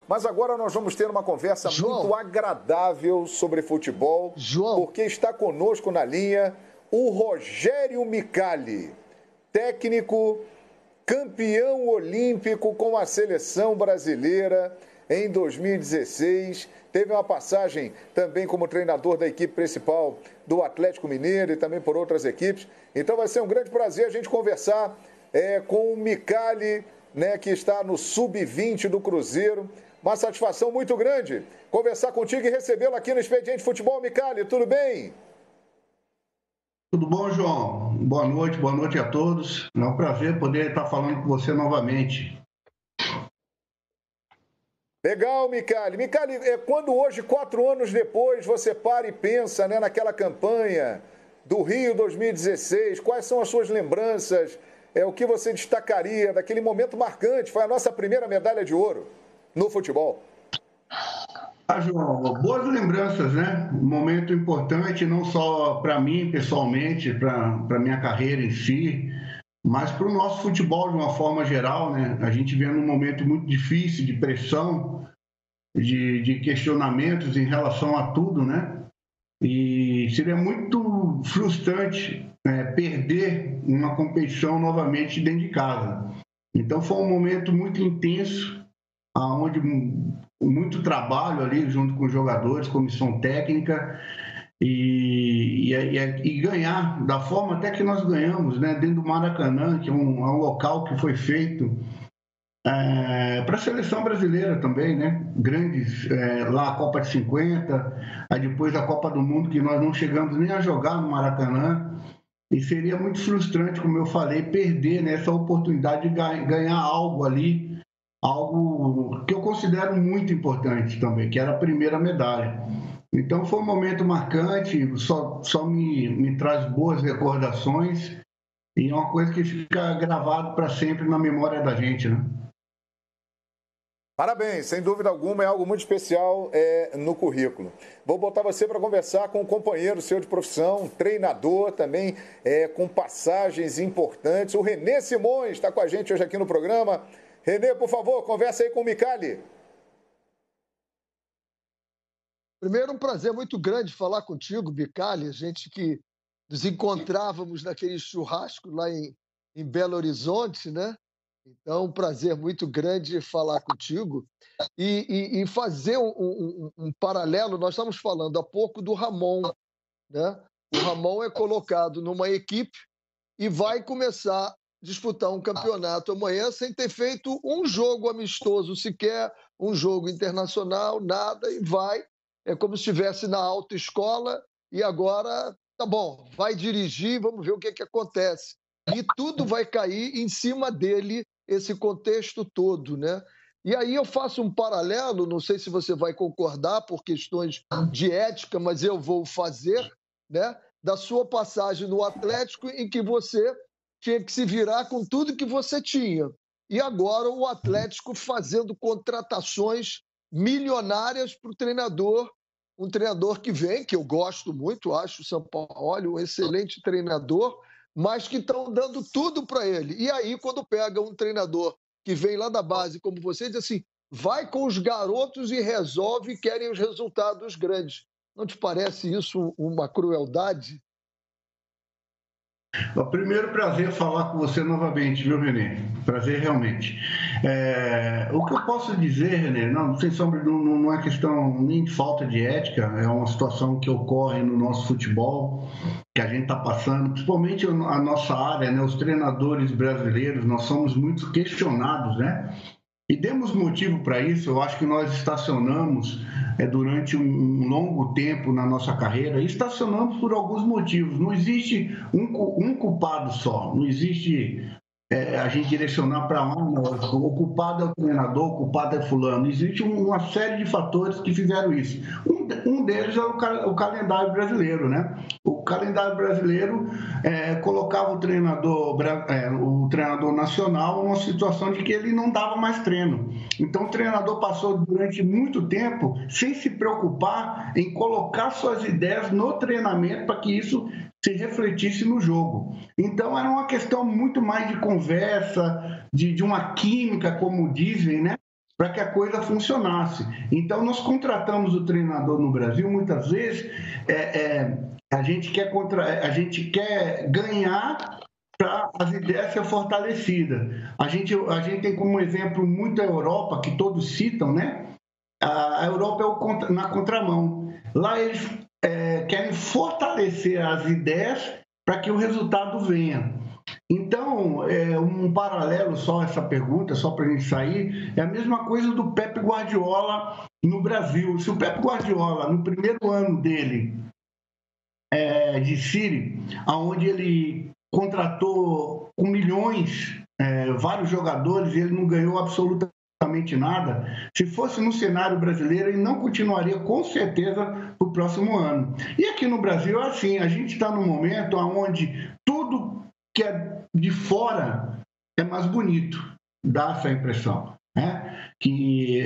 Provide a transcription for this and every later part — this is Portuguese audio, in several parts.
Mas agora nós vamos ter uma conversa muito agradável sobre futebol, porque está conosco na linha o Rogério Micali, técnico, campeão olímpico com a seleção brasileira em 2016. Teve uma passagem também como treinador da equipe principal do Atlético Mineiro e também por outras equipes. Então vai ser um grande prazer a gente conversar com o Micali, né, que está no Sub-20 do Cruzeiro. Uma satisfação muito grande conversar contigo e recebê-lo aqui no Expediente Futebol. Micali, tudo bem? Tudo bom, João? Boa noite a todos. É um prazer poder estar falando com você novamente. Legal, Micali. Micali, quando hoje, 4 anos depois, você para e pensa, né, naquela campanha do Rio 2016, quais são as suas lembranças? O que você destacaria daquele momento marcante? Foi a nossa primeira medalha de ouro no futebol. João, boas lembranças, né? Um momento importante, não só para mim pessoalmente, para minha carreira em si, mas para o nosso futebol de uma forma geral, né? A gente vê num momento muito difícil de pressão, de questionamentos em relação a tudo, né? E seria muito frustrante perder uma competição novamente dentro de casa. Então foi um momento muito intenso, onde muito trabalho ali junto com os jogadores, comissão técnica, e ganhar da forma até que nós ganhamos, né, dentro do Maracanã, que é um local que foi feito para a seleção brasileira também, né? Grandes, lá a Copa de 50, aí depois a Copa do Mundo, que nós não chegamos nem a jogar no Maracanã, e seria muito frustrante, como eu falei, perder, né, essa oportunidade de ganhar algo ali, algo que eu considero muito importante também, que era a primeira medalha. Então foi um momento marcante, só me traz boas recordações, e é uma coisa que fica gravado para sempre na memória da gente, né? Parabéns, sem dúvida alguma, é algo muito especial no currículo. Vou botar você para conversar com um companheiro seu de profissão, treinador também, com passagens importantes. O Renê Simões está com a gente hoje aqui no programa. Renê, por favor, conversa aí com o Micali. Primeiro, um prazer muito grande falar contigo, Micali. A gente que nos encontrávamos naquele churrasco lá em Belo Horizonte, né? Então, um prazer muito grande falar contigo e fazer um paralelo. Nós estamos falando há pouco do Ramon, né? O Ramon é colocado numa equipe e vai começar a disputar um campeonato amanhã sem ter feito um jogo amistoso sequer, um jogo internacional, nada, e vai. É como se estivesse na autoescola e agora, tá bom, vai dirigir, vamos ver o que acontece. E tudo vai cair em cima dele, esse contexto todo, né? E aí eu faço um paralelo, não sei se você vai concordar por questões de ética, mas eu vou fazer, né? Da sua passagem no Atlético, em que você tinha que se virar com tudo que você tinha. E agora o Atlético fazendo contratações milionárias para o treinador, um treinador que vem, que eu gosto muito, acho o Sampaoli um excelente treinador, mas que estão dando tudo para ele. E aí, quando pega um treinador que vem lá da base, como você, diz assim, vai com os garotos e resolve e querem os resultados grandes. Não te parece isso uma crueldade? Primeiro, prazer falar com você novamente, viu, Renê? Prazer realmente. O que eu posso dizer, Renê, não, sem sombra, não é questão nem de falta de ética, é uma situação que ocorre no nosso futebol, que a gente está passando, principalmente a nossa área, né, os treinadores brasileiros, nós somos muito questionados, né? E demos motivo para isso. Eu acho que nós estacionamos durante um longo tempo na nossa carreira, e estacionamos por alguns motivos. Não existe um culpado só, não existe a gente direcionar para o culpado é o treinador, o culpado é fulano. Existe uma série de fatores que fizeram isso. Um deles é o calendário brasileiro, né? O calendário brasileiro colocava o treinador nacional numa situação de que ele não dava mais treino. Então o treinador passou durante muito tempo sem se preocupar em colocar suas ideias no treinamento para que isso se refletisse no jogo. Então era uma questão muito mais de conversa, de uma química, como dizem, né? para que a coisa funcionasse. Então, nós contratamos o treinador no Brasil, muitas vezes, a gente quer ganhar para as ideias ser fortalecidas. A gente tem como exemplo muito a Europa, que todos citam, né? A Europa é na contramão. Lá eles querem fortalecer as ideias para que o resultado venha. Então, um paralelo só essa pergunta, só para a gente sair, é a mesma coisa do Pep Guardiola no Brasil. Se o Pep Guardiola, no primeiro ano dele de City, onde ele contratou com milhões vários jogadores e ele não ganhou absolutamente nada, se fosse no cenário brasileiro, ele não continuaria com certeza para o próximo ano. E aqui no Brasil é assim, a gente está num momento onde tudo que é de fora é mais bonito, dá essa impressão, né? Que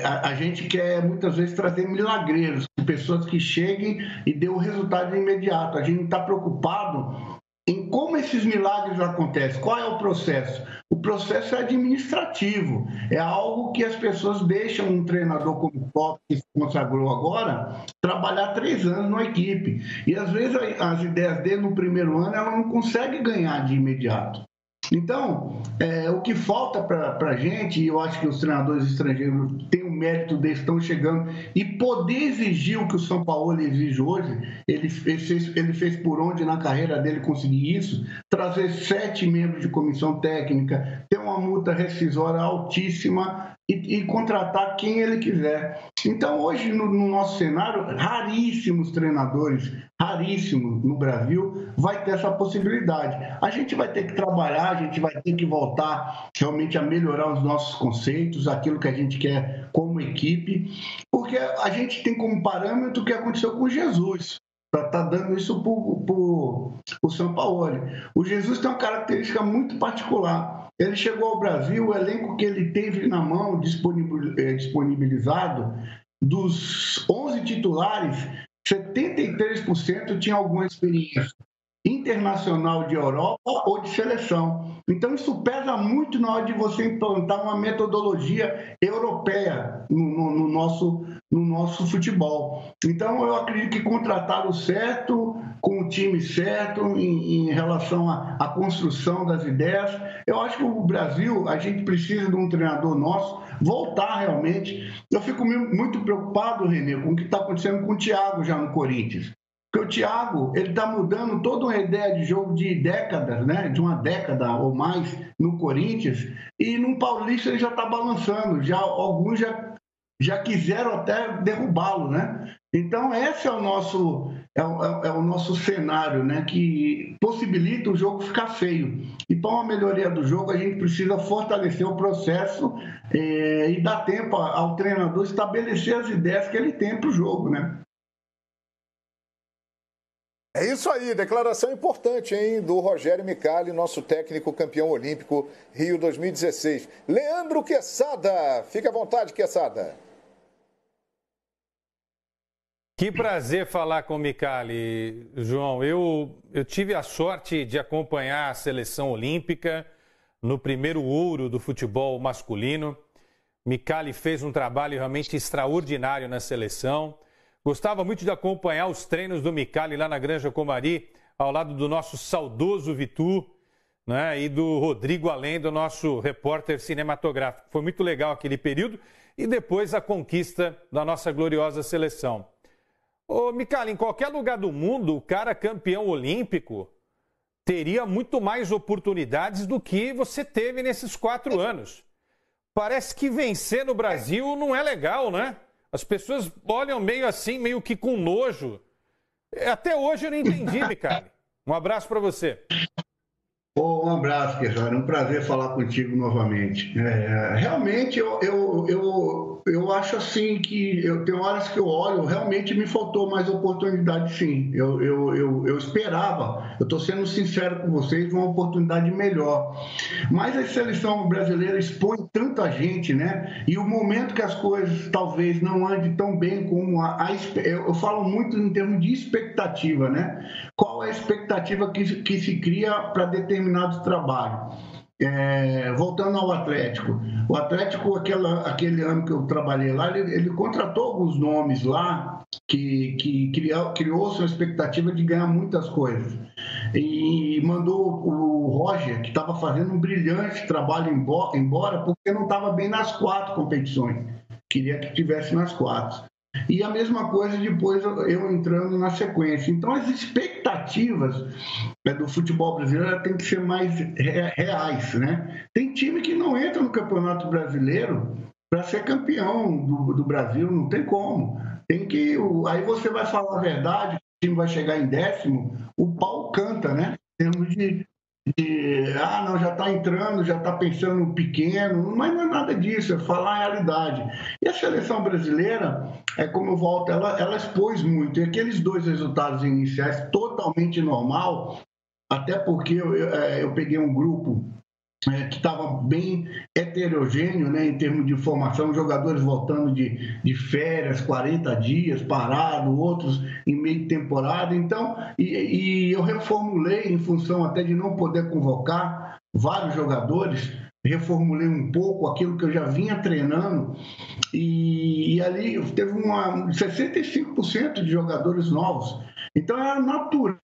a gente quer muitas vezes trazer milagreiros, pessoas que cheguem e dê o resultado imediato. A gente não está preocupado em como esses milagres acontecem, qual é o processo? O processo é administrativo, é algo que as pessoas deixam um treinador como o Klopp, que se consagrou agora, trabalhar 3 anos numa equipe. E às vezes as ideias dele no primeiro ano ela não consegue ganhar de imediato. Então, o que falta para a gente, e eu acho que os treinadores estrangeiros têm o mérito deles, estão chegando, e poder exigir o que o São Paulo exige hoje, ele fez por onde na carreira dele conseguir isso, trazer 7 membros de comissão técnica, ter uma multa rescisória altíssima e contratar quem ele quiser. Então, hoje, no nosso cenário, raríssimos treinadores, raríssimos no Brasil, vai ter essa possibilidade. A gente vai ter que trabalhar, a gente vai ter que voltar realmente a melhorar os nossos conceitos, aquilo que a gente quer como equipe, porque a gente tem como parâmetro o que aconteceu com Jesus, para estar dando isso para o São Paulo. O Jesus tem uma característica muito particular. Ele chegou ao Brasil, o elenco que ele teve na mão, disponibilizado, dos 11 titulares, 73% tinha alguma experiência internacional de Europa ou de seleção. Então, isso pesa muito na hora de você implantar uma metodologia europeia no nosso futebol. Então, eu acredito que contratar o certo, com o time certo, em relação à construção das ideias. Eu acho que o Brasil, a gente precisa de um treinador nosso voltar realmente. Eu fico muito preocupado, Renê, com o que está acontecendo com o Thiago já no Corinthians. Porque o Thiago, ele está mudando toda uma ideia de jogo de décadas, né? De uma década ou mais no Corinthians, e no Paulista ele já está balançando, alguns já quiseram até derrubá-lo, né? Então esse é o nosso cenário, né? Que possibilita o jogo ficar feio. E para uma melhoria do jogo a gente precisa fortalecer o processo e dar tempo ao treinador estabelecer as ideias que ele tem para o jogo, né? É isso aí, declaração importante, hein, do Rogério Micali, nosso técnico campeão olímpico Rio 2016. Leandro Quesada, fica à vontade, Quesada. Que prazer falar com o Micali, João. Eu tive a sorte de acompanhar a seleção olímpica no primeiro ouro do futebol masculino. Micali fez um trabalho realmente extraordinário na seleção. Gostava muito de acompanhar os treinos do Micali lá na Granja Comari, ao lado do nosso saudoso Vitu, né, e do Rodrigo Além, do nosso repórter cinematográfico. Foi muito legal aquele período e depois a conquista da nossa gloriosa seleção. Ô, Micali, em qualquer lugar do mundo, o cara campeão olímpico teria muito mais oportunidades do que você teve nesses 4 anos. Parece que vencer no Brasil não é legal, né? As pessoas olham meio assim, meio que com nojo. Até hoje eu não entendi, Micali. Um abraço para você. Um abraço, Quesada. Um prazer falar contigo novamente. Realmente, eu acho assim que tem horas que eu olho, realmente me faltou mais oportunidade, sim. Eu esperava, eu estou sendo sincero com vocês, uma oportunidade melhor. Mas a seleção brasileira expõe tanta gente, né? E o momento que as coisas talvez não andem tão bem como eu falo muito em termos de expectativa, né? Qual é a expectativa que se cria para determinados trabalhos? voltando ao Atlético. O Atlético, aquele ano que eu trabalhei lá, ele contratou alguns nomes lá que criou-se uma expectativa de ganhar muitas coisas. E mandou o Roger, que estava fazendo um brilhante trabalho, embora porque não estava bem nas 4 competições. Queria que estivesse nas 4. E a mesma coisa depois eu entrando na sequência. Então, as expectativas do futebol brasileiro têm que ser mais reais, né? Tem time que não entra no Campeonato Brasileiro para ser campeão do Brasil, não tem como. Aí você vai falar a verdade, o time vai chegar em 10º, o pau canta, né? Em termos não, já está entrando, já está pensando pequeno, mas não é nada disso, é falar a realidade. E a seleção brasileira, como eu volto, ela expôs muito, e aqueles 2 resultados iniciais totalmente normal, até porque eu peguei um grupo que estava bem heterogêneo, né, em termos de formação, jogadores voltando de férias, 40 dias, parado, outros em meio de temporada. Então, e eu reformulei, em função até de não poder convocar vários jogadores, reformulei um pouco aquilo que eu já vinha treinando, e ali teve 65% de jogadores novos. Então, era natural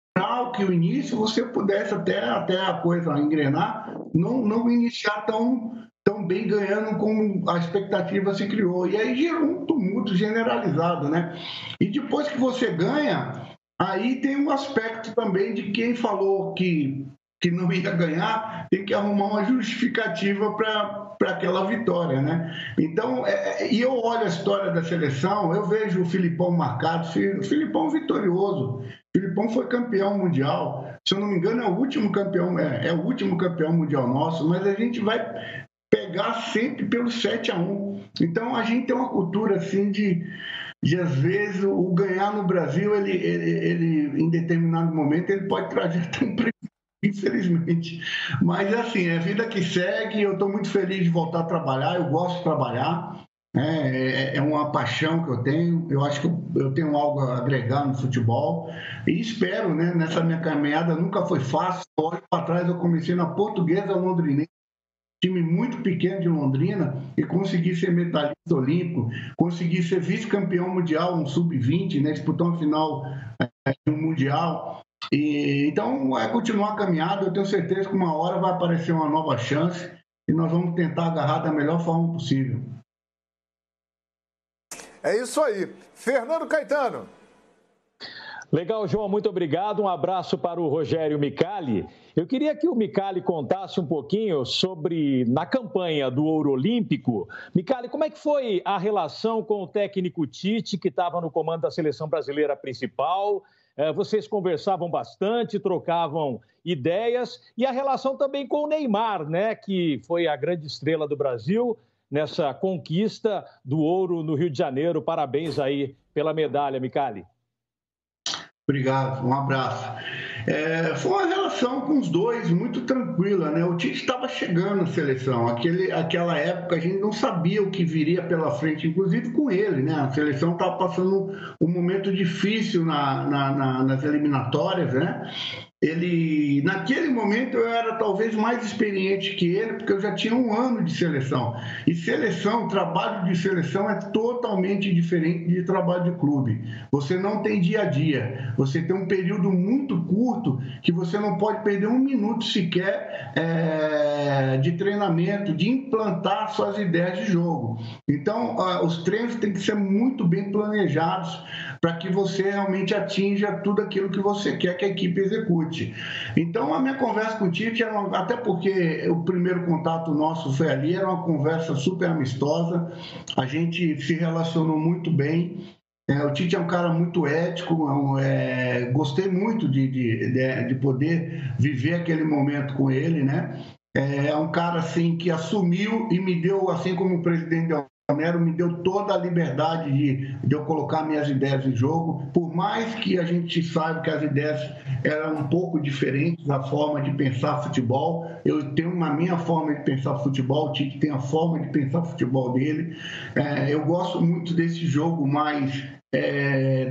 que o início você pudesse até a coisa engrenar, não iniciar tão bem ganhando como a expectativa se criou. E aí gerou um tumulto generalizado, né? E depois que você ganha, aí tem um aspecto também de quem falou que não ia ganhar, tem que arrumar uma justificativa para aquela vitória, né? Então, e eu olho a história da seleção, eu vejo o Filipão marcado, o Filipão vitorioso, o Filipão foi campeão mundial, se eu não me engano é o último campeão mundial nosso, mas a gente vai pegar sempre pelo 7-1. Então, a gente tem uma cultura assim de às vezes o ganhar no Brasil, ele em determinado momento ele pode trazer até um prejuízo, infelizmente. Mas assim, é a vida que segue. Eu estou muito feliz de voltar a trabalhar, eu gosto de trabalhar, é uma paixão que eu tenho. Eu acho que eu tenho algo a agregar no futebol e espero, né, nessa minha caminhada, nunca foi fácil. Olho para trás, eu comecei na Portuguesa Londrinense, time muito pequeno de Londrina, e consegui ser medalhista olímpico, consegui ser vice-campeão mundial, um sub-20, né, disputar uma final no mundial. Então, continuar a caminhada. Eu tenho certeza que uma hora vai aparecer uma nova chance e nós vamos tentar agarrar da melhor forma possível. É isso aí. Fernando Caetano. Legal, João, muito obrigado. Um abraço para o Rogério Micali. Eu queria que o Micali contasse um pouquinho sobre, na campanha do Ouro Olímpico, Micali, como é que foi a relação com o técnico Tite, que estava no comando da seleção brasileira principal? Vocês conversavam bastante, trocavam ideias, e a relação também com o Neymar, né, que foi a grande estrela do Brasil nessa conquista do ouro no Rio de Janeiro. Parabéns aí pela medalha, Micali. Obrigado, um abraço. Foi uma relação com os dois muito tranquila, né? O Tite estava chegando na seleção. Aquela época a gente não sabia o que viria pela frente, inclusive com ele, né? A seleção estava passando um momento difícil nas eliminatórias, né? Naquele momento eu era talvez mais experiente que ele, porque eu já tinha 1 ano de seleção. E trabalho de seleção é totalmente diferente de trabalho de clube. Você não tem dia a dia, você tem um período muito curto que você não pode perder 1 minuto sequer de treinamento, de implantar suas ideias de jogo. Então, os treinos têm que ser muito bem planejados para que você realmente atinja tudo aquilo que você quer que a equipe execute. Então, a minha conversa com o Tite, até porque o primeiro contato nosso foi ali, era uma conversa super amistosa, a gente se relacionou muito bem. O Tite é um cara muito ético, gostei muito de poder viver aquele momento com ele, né? É um cara assim que assumiu e me deu, assim como o presidente Nero, me deu toda a liberdade de eu colocar minhas ideias em jogo, por mais que a gente saiba que as ideias eram um pouco diferentes da forma de pensar futebol. Eu tenho a minha forma de pensar futebol, o Tite tem a forma de pensar futebol dele. Eu gosto muito desse jogo mais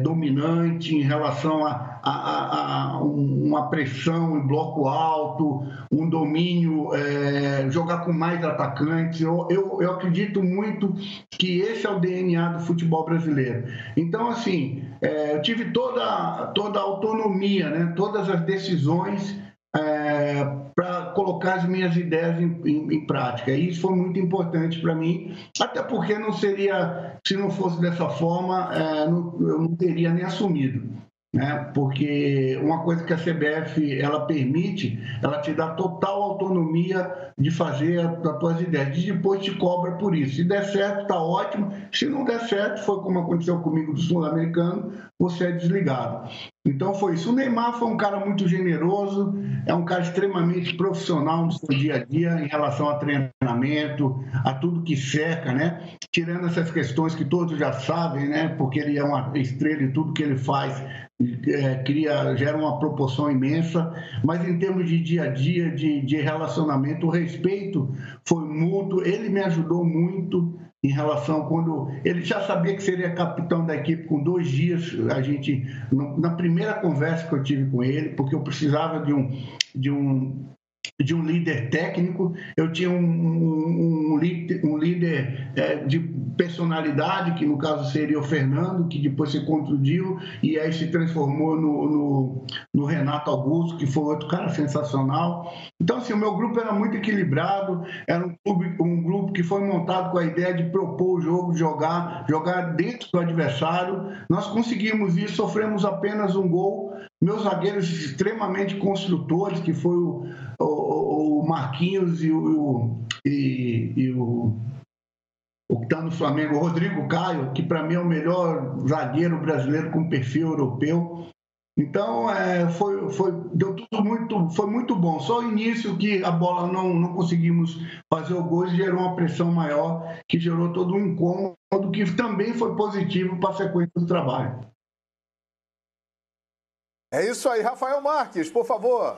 dominante em relação a uma pressão em bloco alto, um domínio, jogar com mais atacantes. Eu acredito muito que esse é o DNA do futebol brasileiro. Então, assim, eu tive toda a autonomia, né? Todas as decisões para colocar as minhas ideias em prática. E isso foi muito importante para mim, até porque não seria, se não fosse dessa forma, eu não teria nem assumido. Né? Porque uma coisa que a CBF ela permite, ela te dá total autonomia de fazer as tuas ideias, e depois te cobra por isso. Se der certo, está ótimo. Se não der certo, foi como aconteceu comigo do Sul-Americano, você é desligado. Então foi isso. O Neymar foi um cara muito generoso, é um cara extremamente profissional no seu dia a dia em relação a treinamento, a tudo que cerca, né? Tirando essas questões que todos já sabem, né? Porque ele é uma estrela e tudo que ele faz gera uma proporção imensa, mas em termos de dia a dia, de relacionamento, o respeito foi mútuo. Ele me ajudou muito em relação quando ele já sabia que seria capitão da equipe com 2 dias, na primeira conversa que eu tive com ele, porque eu precisava de um líder técnico, eu tinha um líder de personalidade, que no caso seria o Fernando, que depois se contundiu e aí se transformou no Renato Augusto, que foi outro cara sensacional. Então, assim, o meu grupo era muito equilibrado, era um grupo que foi montado com a ideia de propor o jogo, jogar dentro do adversário. Nós conseguimos isso, sofremos apenas um gol. Meus zagueiros extremamente construtores, que foi o Marquinhos e o que está no Flamengo, o Rodrigo Caio, que para mim é o melhor zagueiro brasileiro com perfil europeu. Então, foi muito bom. Só o início que a bola não conseguimos fazer o gol e gerou uma pressão maior, que gerou todo um incômodo, que também foi positivo para a sequência do trabalho. É isso aí, Rafael Marques, por favor.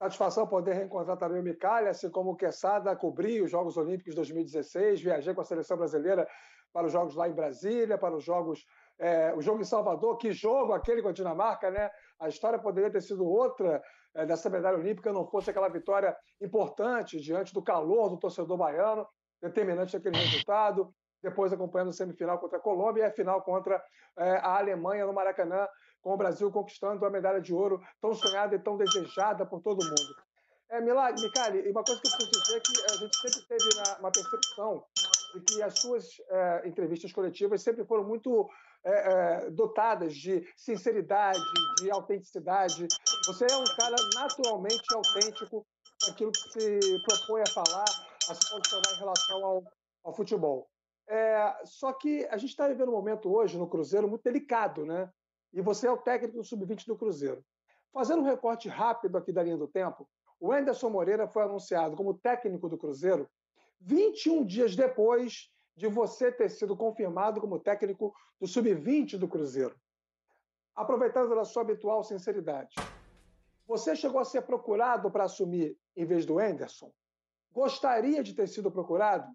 Satisfação poder reencontrar também o Micali, assim como o Quesada, cobrir os Jogos Olímpicos 2016, viajei com a seleção brasileira para os Jogos lá em Brasília, para os Jogos, o jogo em Salvador, que jogo aquele com a Dinamarca, né? A história poderia ter sido outra dessa medalha olímpica, não fosse aquela vitória importante diante do calor do torcedor baiano, determinante daquele resultado, depois acompanhando a semifinal contra a Colômbia e a final contra a Alemanha no Maracanã, com o Brasil conquistando a medalha de ouro tão sonhada e tão desejada por todo mundo. Micali, uma coisa que eu preciso dizer é que a gente sempre teve uma percepção de que as suas entrevistas coletivas sempre foram muito dotadas de sinceridade, de autenticidade. Você é um cara naturalmente autêntico naquilo que se propõe a falar, a se posicionar em relação ao futebol. Só que a gente está vivendo um momento hoje no Cruzeiro muito delicado, né? E você é o técnico do Sub-20 do Cruzeiro. Fazendo um recorte rápido aqui da linha do tempo, o Anderson Moreira foi anunciado como técnico do Cruzeiro 21 dias depois de você ter sido confirmado como técnico do Sub-20 do Cruzeiro. Aproveitando da sua habitual sinceridade, você chegou a ser procurado para assumir em vez do Anderson? Gostaria de ter sido procurado?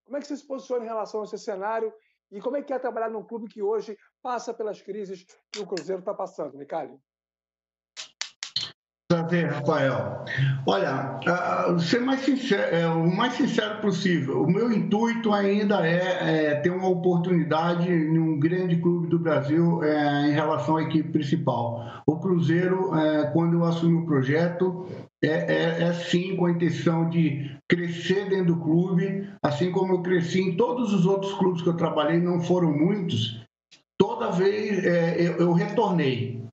Como é que você se posiciona em relação a esse cenário e como é que é trabalhar num clube que hoje passa pelas crises que o Cruzeiro está passando, Micali? Prazer, Rafael. Olha, ser o mais sincero possível. O meu intuito ainda é ter uma oportunidade em um grande clube do Brasil em relação à equipe principal. O Cruzeiro, quando eu assumi o projeto, sim com a intenção de crescer dentro do clube, assim como eu cresci em todos os outros clubes que eu trabalhei, não foram muitos. Toda vez eu retornei.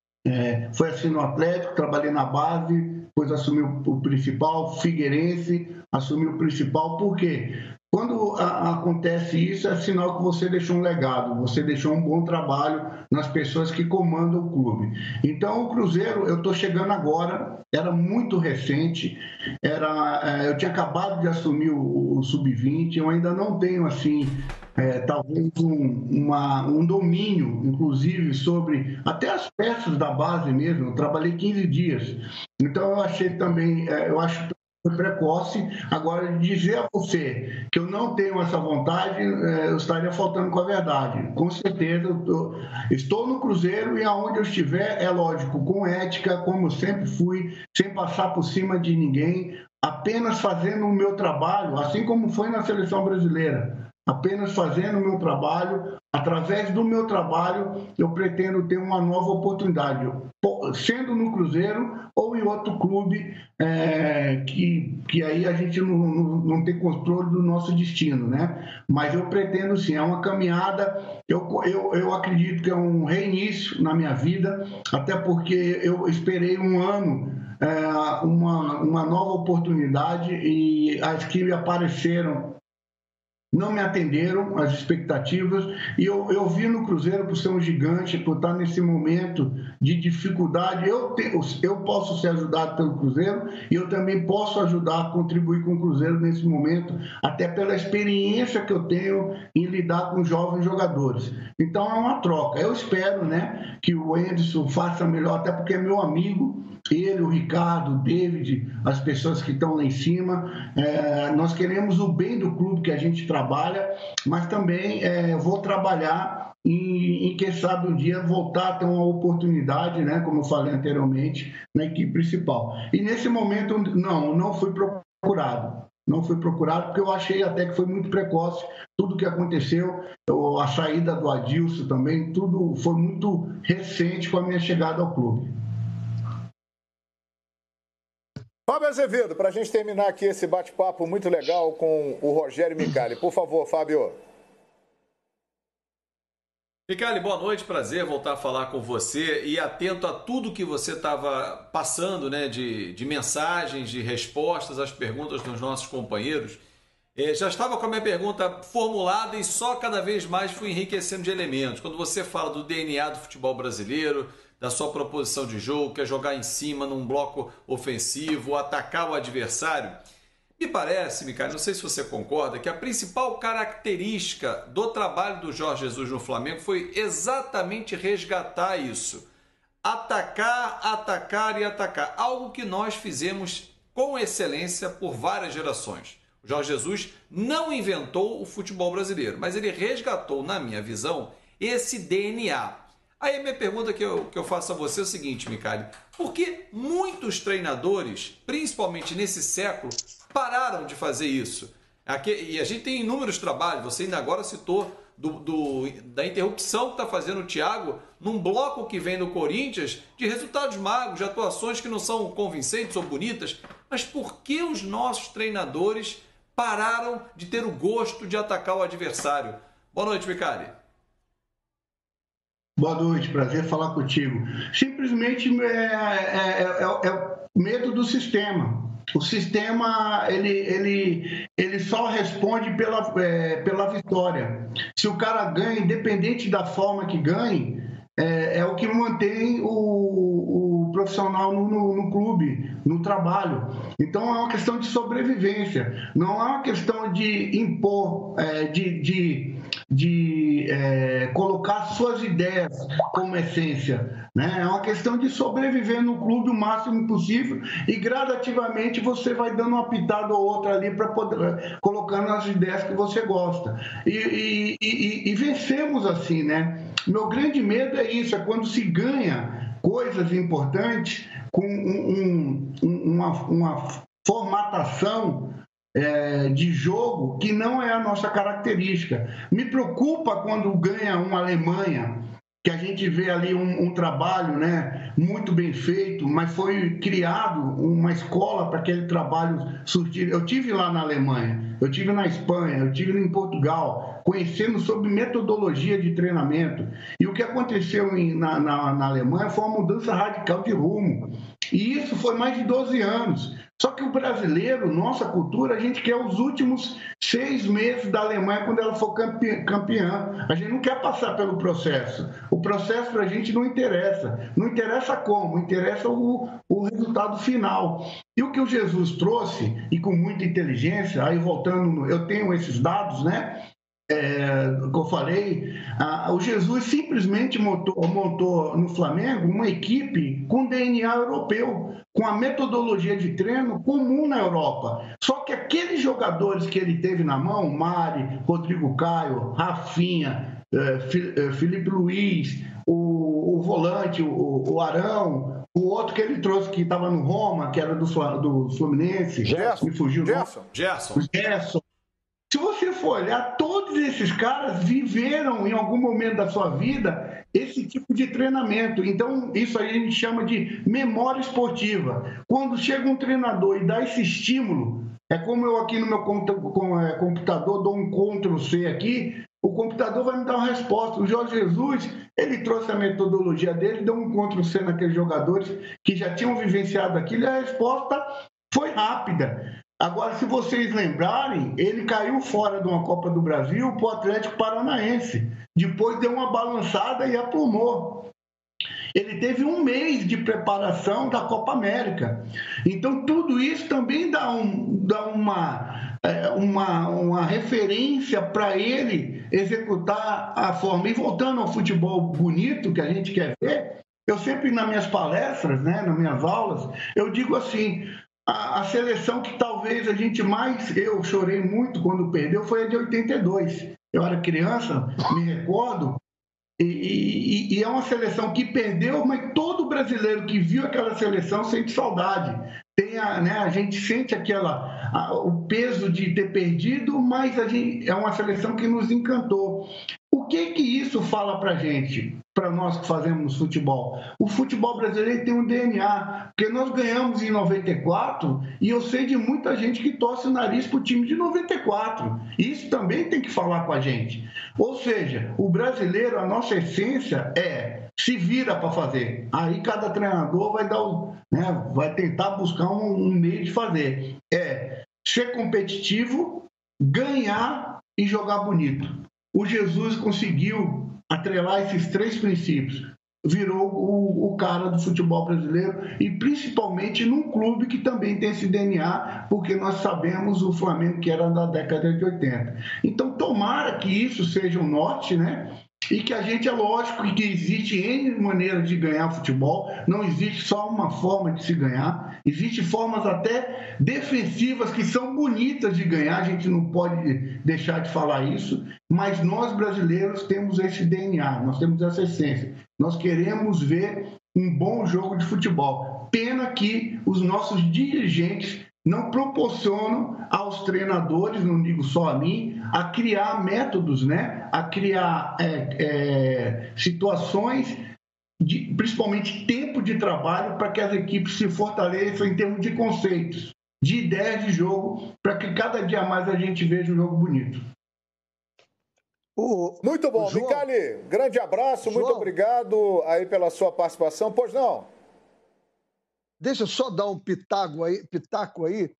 Foi assim no Atlético, trabalhei na base, depois assumi o principal, Figueirense, assumi o principal. Por quê? Quando acontece isso, é sinal que você deixou um legado, você deixou um bom trabalho nas pessoas que comandam o clube. Então, o Cruzeiro, eu estou chegando agora, era muito recente, eu tinha acabado de assumir o Sub-20, eu ainda não tenho, assim, talvez um domínio, inclusive, sobre até as peças da base mesmo. Eu trabalhei 15 dias. Então, eu achei também, eu acho foi precoce. Agora, dizer a você que eu não tenho essa vontade, eu estaria faltando com a verdade. Com certeza, estou no Cruzeiro e aonde eu estiver, é lógico, com ética, como eu sempre fui, sem passar por cima de ninguém, apenas fazendo o meu trabalho, assim como foi na Seleção Brasileira. Apenas fazendo o meu trabalho, através do meu trabalho, eu pretendo ter uma nova oportunidade, sendo no Cruzeiro ou em outro clube, que aí a gente não tem controle do nosso destino, né? Mas eu pretendo sim, é uma caminhada, eu acredito que é um reinício na minha vida, até porque eu esperei um ano, uma nova oportunidade, e as que apareceram não me atenderam às expectativas, e eu vi no Cruzeiro, por ser um gigante, por estar nesse momento de dificuldade, eu posso ser ajudado pelo Cruzeiro e eu também posso ajudar, contribuir com o Cruzeiro nesse momento, até pela experiência que eu tenho em lidar com jovens jogadores. Então é uma troca. Eu espero, né, que o Anderson faça melhor, até porque é meu amigo, ele, o Ricardo, o David, as pessoas que estão lá em cima, nós queremos o bem do clube que a gente trabalha, mas também vou trabalhar em quem sabe um dia voltar a ter uma oportunidade, né, como eu falei anteriormente, na equipe principal. E nesse momento, não fui procurado. Não fui procurado porque eu achei até que foi muito precoce tudo que aconteceu, a saída do Adilson também, tudo foi muito recente com a minha chegada ao clube. Fábio Azevedo, para a gente terminar aqui esse bate-papo muito legal com o Rogério Micali. Por favor, Fábio. Micali, boa noite, prazer voltar a falar com você e atento a tudo que você estava passando, né, de mensagens, de respostas às perguntas dos nossos companheiros. Já estava com a minha pergunta formulada e só cada vez mais fui enriquecendo de elementos. Quando você fala do DNA do futebol brasileiro, da sua proposição de jogo, que é jogar em cima num bloco ofensivo, atacar o adversário, me parece, Micali, não sei se você concorda, que a principal característica do trabalho do Jorge Jesus no Flamengo foi exatamente resgatar isso. Atacar, atacar e atacar. Algo que nós fizemos com excelência por várias gerações. O Jorge Jesus não inventou o futebol brasileiro, mas ele resgatou, na minha visão, esse DNA. Aí a minha pergunta que eu faço a você é o seguinte, Micali. Por que muitos treinadores, principalmente nesse século, pararam de fazer isso? E a gente tem inúmeros trabalhos, você ainda agora citou da interrupção que está fazendo o Thiago num bloco que vem do Corinthians de resultados magros, de atuações que não são convincentes ou bonitas. Mas por que os nossos treinadores pararam de ter o gosto de atacar o adversário? Boa noite, Micali. Boa noite, prazer falar contigo. Simplesmente é medo do sistema. O sistema ele só responde pela vitória. Se o cara ganha, independente da forma que ganhe, é o que mantém o profissional no clube, no trabalho. Então é uma questão de sobrevivência. Não é uma questão de impor, colocar suas ideias como essência, né? É uma questão de sobreviver no clube o máximo possível e gradativamente você vai dando uma pitada ou outra ali para poder colocando as ideias que você gosta e vencemos assim, né? Meu grande medo é isso, é quando se ganha coisas importantes com uma formatação de jogo que não é a nossa característica. Me preocupa quando ganha uma Alemanha, que a gente vê ali um trabalho, né, muito bem feito, mas foi criado uma escola para aquele trabalho surtir. Eu tive lá na Alemanha, eu tive na Espanha, eu tive em Portugal, conhecendo sobre metodologia de treinamento. E o que aconteceu na Alemanha foi uma mudança radical de rumo. E isso foi mais de 12 anos. Só que o brasileiro, nossa cultura, a gente quer os últimos 6 meses da Alemanha quando ela for campeã. A gente não quer passar pelo processo. O processo para a gente não interessa. Não interessa como, interessa o resultado final. E o que o Jesus trouxe, e com muita inteligência, aí voltando, eu tenho esses dados, né? que eu falei, o Jesus simplesmente montou no Flamengo uma equipe com DNA europeu, com a metodologia de treino comum na Europa. Só que aqueles jogadores que ele teve na mão, Mari, Rodrigo Caio, Rafinha, Felipe Luiz, o volante, o Arão, o outro que ele trouxe que estava no Roma, que era do Fluminense, Gerson. me fugiu. Gerson. Se você for olhar, todos esses caras viveram em algum momento da sua vida esse tipo de treinamento. Então, isso aí a gente chama de memória esportiva. Quando chega um treinador e dá esse estímulo, é como eu aqui no meu computador dou um Ctrl+C aqui, o computador vai me dar uma resposta. O Jorge Jesus, ele trouxe a metodologia dele, deu um Ctrl+C naqueles jogadores que já tinham vivenciado aquilo e a resposta foi rápida. Agora, se vocês lembrarem, ele caiu fora de uma Copa do Brasil para o Atlético Paranaense. Depois deu uma balançada e aplumou. Ele teve 1 mês de preparação da Copa América. Então, tudo isso também dá uma referência para ele executar a forma. E voltando ao futebol bonito que a gente quer ver, eu sempre nas minhas palestras, né, nas minhas aulas, eu digo assim, a seleção que talvez a gente mais... Eu chorei muito quando perdeu, foi a de 82. Eu era criança, me recordo, e é uma seleção que perdeu, mas todo brasileiro que viu aquela seleção sente saudade. A gente sente o peso de ter perdido, mas é uma seleção que nos encantou. O que isso fala para a gente, para nós que fazemos futebol? O futebol brasileiro tem um DNA, porque nós ganhamos em 94 e eu sei de muita gente que torce o nariz para o time de 94. Isso também tem que falar com a gente. Ou seja, o brasileiro, a nossa essência se vira para fazer. Aí cada treinador vai tentar buscar um meio de fazer. Ser competitivo, ganhar e jogar bonito. O Jesus conseguiu atrelar esses 3 princípios. Virou o cara do futebol brasileiro e principalmente num clube que também tem esse DNA, porque nós sabemos o Flamengo que era da década de 80. Então, tomara que isso seja o norte, né? E que a gente, é lógico que existe N maneiras de ganhar futebol, não existe só uma forma de se ganhar, existem formas até defensivas que são bonitas de ganhar, a gente não pode deixar de falar isso, mas nós brasileiros temos esse DNA, nós temos essa essência, nós queremos ver um bom jogo de futebol. Pena que os nossos dirigentes não proporcionam aos treinadores, não digo só a mim, a criar métodos, né? A criar situações, principalmente tempo de trabalho, para que as equipes se fortaleçam em termos de conceitos, de ideias de jogo, para que cada dia mais a gente veja um jogo bonito. Muito bom, Micali, grande abraço, muito obrigado aí pela sua participação. Pois não? Deixa eu só dar um pitaco aí.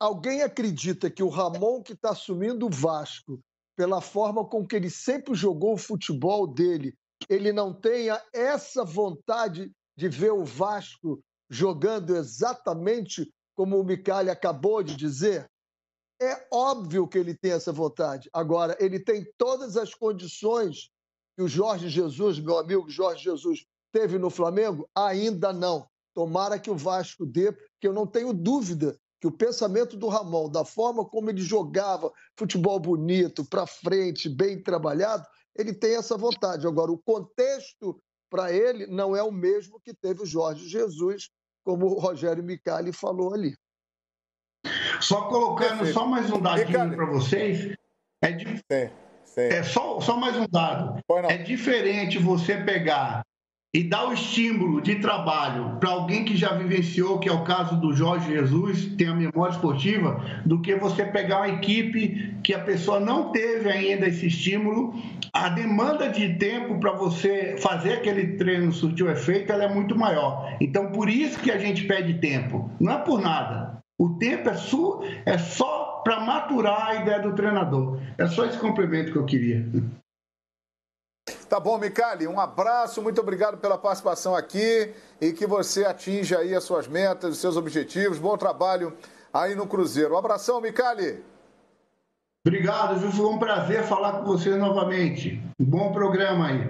Alguém acredita que o Ramon, que está assumindo o Vasco, pela forma com que ele sempre jogou o futebol dele, ele não tenha essa vontade de ver o Vasco jogando exatamente como o Micali acabou de dizer? É óbvio que ele tem essa vontade. Agora, ele tem todas as condições que o Jorge Jesus, meu amigo Jorge Jesus, teve no Flamengo? Ainda não. Tomara que o Vasco dê, porque eu não tenho dúvida que o pensamento do Ramon, da forma como ele jogava futebol bonito, para frente, bem trabalhado, ele tem essa vontade. Agora, o contexto para ele não é o mesmo que teve o Jorge Jesus, como o Rogério Micali falou ali. Só colocando só mais um dadinho para vocês, só mais um dado. É diferente você pegar e dar o estímulo de trabalho para alguém que já vivenciou, que é o caso do Jorge Jesus, tem a memória esportiva, do que você pegar uma equipe que a pessoa não teve ainda esse estímulo. A demanda de tempo para você fazer aquele treino surtir o efeito, ela é muito maior. Então, por isso que a gente pede tempo. Não é por nada. O tempo é só para maturar a ideia do treinador. É só esse complemento que eu queria. Tá bom, Micali, um abraço, muito obrigado pela participação aqui e que você atinja aí as suas metas, os seus objetivos. Bom trabalho aí no Cruzeiro. Um abração, Micali. Obrigado, Ju. Foi um prazer falar com você novamente. Bom programa aí.